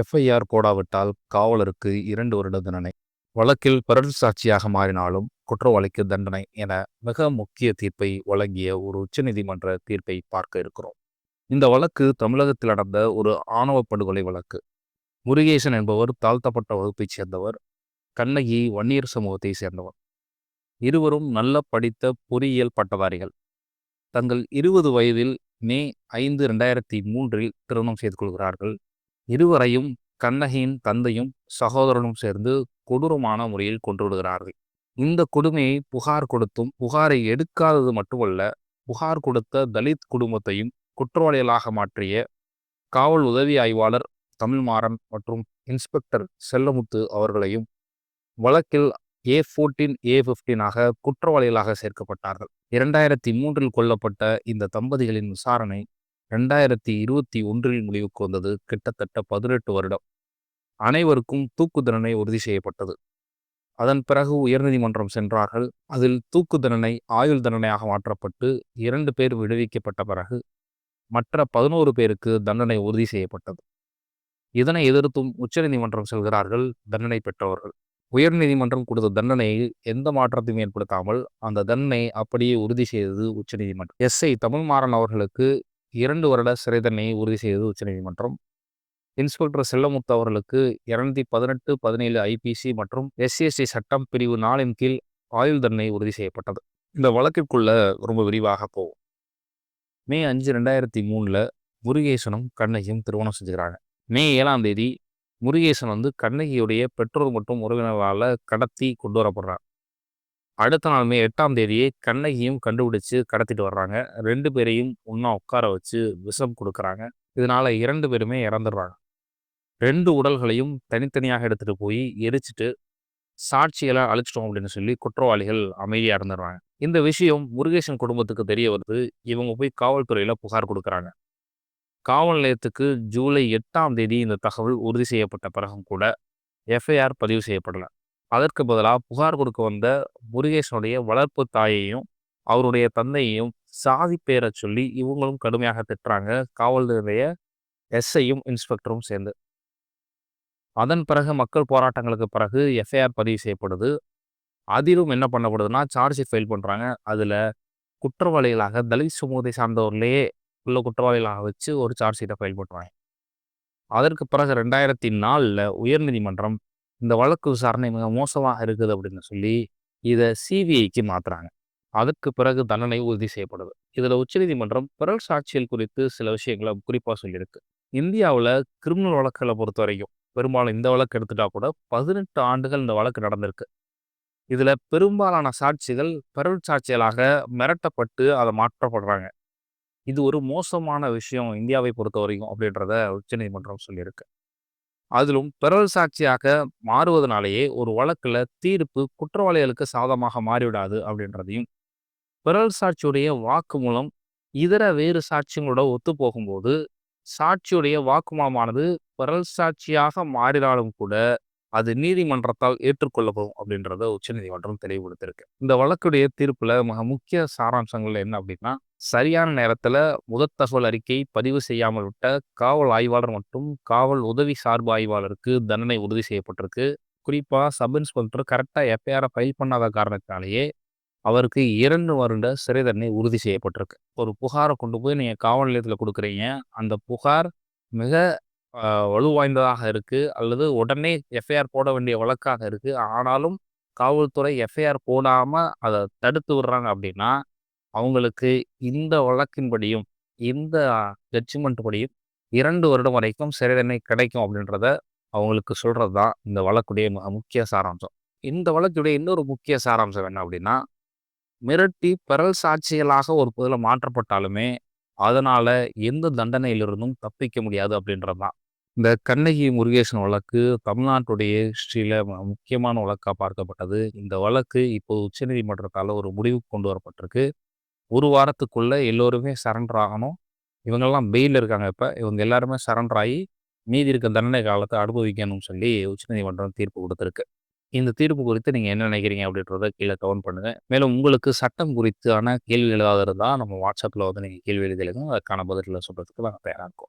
FIR போடாவிட்டால் காவலருக்கு 2 வருட தண்டனை. வழக்கில் பிறர் சாட்சியாக மாறினாலும் குற்றவாளிக்கு தண்டனை என மிக முக்கிய தீர்ப்பை வழங்கிய ஒரு உச்சநீதிமன்ற தீர்ப்பை பார்க்க இருக்கிறோம். இந்த வழக்கு தமிழகத்தில் நடந்த ஒரு ஆணவ படுகொலை வழக்கு. முருகேசன் என்பவர் தாழ்த்தப்பட்ட வகுப்பைச் சேர்ந்தவர். கண்ணகி வன்னியர் சமூகத்தை சேர்ந்தவர். இருவரும் நல்ல படித்த பொறியியல் பட்டதாரிகள். தங்கள் 20 வயதில் மே 5, 2003 திருமணம் செய்து கொள்கிறார்கள். இருவரையும் கண்ணகியின் தந்தையும் சகோதரனும் சேர்ந்து கொடூரமான முறையில் கொன்றுவிடுகிறார்கள். இந்த கொடுமையை புகார் கொடுத்தும் புகாரை எடுக்காதது மட்டுமல்ல, புகார் கொடுத்த தலித் குடும்பத்தையும் குற்றவாளிகளாக மாற்றிய காவல் உதவி ஆய்வாளர் தமிழ்மாறன் மற்றும் இன்ஸ்பெக்டர் செல்லமுத்து அவர்களையும் வழக்கில் A14 A15 குற்றவாளிகளாக சேர்க்கப்பட்டார்கள். 2003 கொல்லப்பட்ட இந்த தம்பதிகளின் விசாரணை 2021 முடிவுக்கு வந்தது. கிட்டத்தட்ட 18 வருடம். அனைவருக்கும் தூக்கு தண்டனை உறுதி செய்யப்பட்டது. அதன் பிறகு உயர்நீதிமன்றம் சென்றார்கள். அதில் தூக்கு தண்டனை ஆயுள் தண்டனையாக மாற்றப்பட்டு 2 பேர் விடுவிக்கப்பட்ட பிறகு மற்ற 11 பேருக்கு தண்டனை உறுதி செய்யப்பட்டது. இதனை எதிர்த்தும் உச்சநீதிமன்றம் செல்கிறார்கள் தண்டனை பெற்றவர்கள். உயர்நீதிமன்றம் கொடுத்த தண்டனையில் எந்த மாற்றத்தையும் ஏற்படுத்தாமல் அந்த தண்டனை அப்படியே உறுதி செய்தது உச்சநீதிமன்றம். SI தமிழ்மாறன் அவர்களுக்கு 2 வருட சிறை தண்டனையை உறுதி செய்தது உச்சநீதிமன்றம். இன்ஸ்பெக்டர் செல்லமுத்து அவர்களுக்கு 218-17 IPC மற்றும் SC/ST சட்டம் பிரிவு 4 கீழ் ஆயுள் தண்டனை உறுதி செய்யப்பட்டது. இந்த வழக்கிற்குள்ள ரொம்ப விரிவாக போகும். மே 5, 2003 முருகேசனும் கண்ணகியும் திருமணம் செஞ்சுக்கிறாங்க. மே 7 முருகேசன் கண்ணகியுடைய பெற்றோர் மற்றும் உறவினர்களால் கடத்தி கொண்டு வரப்படுறாங்க. அடுத்த நாள் மே 8 கண்ணகியும் கண்டுபிடிச்சு கடத்திட்டு வர்றாங்க. 2 பேரையும் ஒன்றா உட்கார வச்சு விஷம் கொடுக்குறாங்க. இதனால 2 பேருமே இறந்துடுறாங்க. 2 உடல்களையும் தனித்தனியாக எடுத்துட்டு போய் எரிச்சிட்டு சாட்சிகளை அழிச்சிட்டோம் அப்படின்னு சொல்லி குற்றவாளிகள் அமைதியாக இருந்துடுறாங்க. இந்த விஷயம் முருகேசன் குடும்பத்துக்கு தெரிய வருது. இவங்க போய் காவல்துறையில் புகார் கொடுக்குறாங்க. காவல் நிலையத்துக்கு ஜூலை 8 இந்த தகவல் உறுதி செய்யப்பட்ட பிறகும் கூட எஃப்ஐஆர் பதிவு செய்யப்படலை. அதற்கு பதிலாக புகார் கொடுக்க வந்த முருகேசனுடைய வளர்ப்பு தாயையும் அவருடைய தந்தையையும் சாதி பேரை சொல்லி இவங்களும் கடுமையாக திட்டுறாங்க, காவல் நிலைய SIயும் இன்ஸ்பெக்டரும் சேர்ந்து. அதன் பிறகு மக்கள் போராட்டங்களுக்கு பிறகு எஃப்ஐஆர் பதிவு செய்யப்படுது. அதிலும் என்ன பண்ணப்படுதுன்னா சார்ஜ் ஷீட் ஃபைல் பண்ணுறாங்க. அதில் குற்றவாளிகளாக தலித் சமூகத்தை சார்ந்தவர்களையே உள்ள குற்றவாளிகளாக வச்சு ஒரு சார்ஜ் ஷீட்டை ஃபைல் பண்ணுறாங்க. அதற்கு பிறகு 2004 உயர்நீதிமன்றம் இந்த வழக்கு விசாரணை மிக மோசமாக இருக்குது அப்படின்னு சொல்லி இதை CBIக்கு மாற்றுறாங்க. அதற்கு பிறகு தண்டனை உறுதி செய்யப்படுது. இதில் உச்சநீதிமன்றம் பிறல் சாட்சியல் குறித்து சில விஷயங்களை குறிப்பாக சொல்லியிருக்கு. இந்தியாவில் கிரிமினல் வழக்குகளை பொறுத்த வரைக்கும் பெரும்பாலும் இந்த வழக்கு எடுத்துட்டா கூட 18 ஆண்டுகள் இந்த வழக்கு நடந்திருக்கு. இதில் பெரும்பாலான சாட்சிகள் பிறல் சாட்சியலாக மிரட்டப்பட்டு அதை மாற்றப்படுறாங்க. இது ஒரு மோசமான விஷயம் இந்தியாவை பொறுத்த வரைக்கும் அப்படின்றத உச்சநீதிமன்றம் சொல்லியிருக்கு. அதிலும் பிறல் சாட்சியாக மாறுவதனாலேயே ஒரு வழக்கில் தீர்ப்பு குற்றவாளிகளுக்கு சாதகமாக மாறிவிடாது அப்படின்றதையும், பிறல் சாட்சியுடைய வாக்கு மூலம் இதர வேறு சாட்சியங்களோட ஒத்து போகும்போது சாட்சியுடைய வாக்குமூலமானது பிறல் சாட்சியாக மாறினாலும் கூட அது நீதிமன்றத்தால் ஏற்றுக்கொள்ளப்படும் அப்படின்றத உச்சநீதிமன்றம் தெளிவுபடுத்தியிருக்கு. இந்த வழக்குடைய தீர்ப்புல மிக முக்கிய சாராம்சங்கள் என்ன அப்படின்னா, சரியான நேரத்துல முதற் தகவல் அறிக்கை பதிவு செய்யாமல் விட்ட காவல் ஆய்வாளர் மற்றும் காவல் உதவி சார்பு ஆய்வாளருக்கு தண்டனை உறுதி செய்யப்பட்டிருக்கு. குறிப்பா சப் இன்ஸ்பெக்டர் கரெக்டா எஃப்ஐஆர் ஃபைல் பண்ணாத காரணத்தினாலேயே அவருக்கு 2 வருட சிறை தண்டனை உறுதி செய்யப்பட்டிருக்கு. ஒரு புகாரை கொண்டு போய் நீங்க காவல் நிலையத்தில் கொடுக்குறீங்க. அந்த புகார் மிக வலுவாய்ந்ததாக இருக்கு அல்லது உடனே எஃப்ஐஆர் போட வேண்டிய வழக்காக இருக்கு. ஆனாலும் காவல்துறை எஃப்ஐஆர் போடாம அதை தடுத்து விடுறாங்க அப்படின்னா, அவங்களுக்கு இந்த வழக்கின்படியும் இந்த ஜட்ஜ்மெண்ட் படியும் 2 வருடம் வரைக்கும் சிறை தண்டனை கிடைக்கும் அப்படின்றத அவங்களுக்கு சொல்றது தான் இந்த வழக்குடைய முக்கிய சாராம்சம். இந்த வழக்குடைய இன்னொரு முக்கிய சாராம்சம் என்ன அப்படின்னா, மிரட்டி பிறல் சாட்சிகளாக ஒரு பொருளை மாற்றப்பட்டாலுமே அதனால எந்த தண்டனையிலிருந்தும் தப்பிக்க முடியாது அப்படின்றது தான். இந்த கண்ணகி முருகேசன் வழக்கு தமிழ்நாட்டுடைய ஹிஸ்டரியில் முக்கியமான வழக்காக பார்க்கப்பட்டது. இந்த வழக்கு இப்போ உச்சநீதிமன்றத்தால் ஒரு முடிவுக்கு கொண்டு வரப்பட்டிருக்கு. 1 வாரத்துக்குள்ள எல்லோருமே சரண்டர் ஆகணும். இவங்கெல்லாம் பெயில் இருக்காங்க. இப்போ இவங்க எல்லாருமே சரண்டர் ஆகி மீதி இருக்க தண்டனை காலத்தை அனுபவிக்கணும்னு சொல்லி உச்சநீதிமன்றம் தீர்ப்பு கொடுத்துருக்கு. இந்த தீர்ப்பு குறித்து நீங்கள் என்ன நினைக்கிறீங்க அப்படின்றத கீழே கமெண்ட் பண்ணுங்கள். மேலும் உங்களுக்கு சட்டம் குறித்தான கேள்வி ஏதாவது இருந்தால் நம்ம வாட்ஸ்அப்பில் நீங்கள் கேள்வி எழுதி அதுக்கான பதில்களை சொல்கிறதுக்கு நாங்கள் தயாராக இருக்கோம்.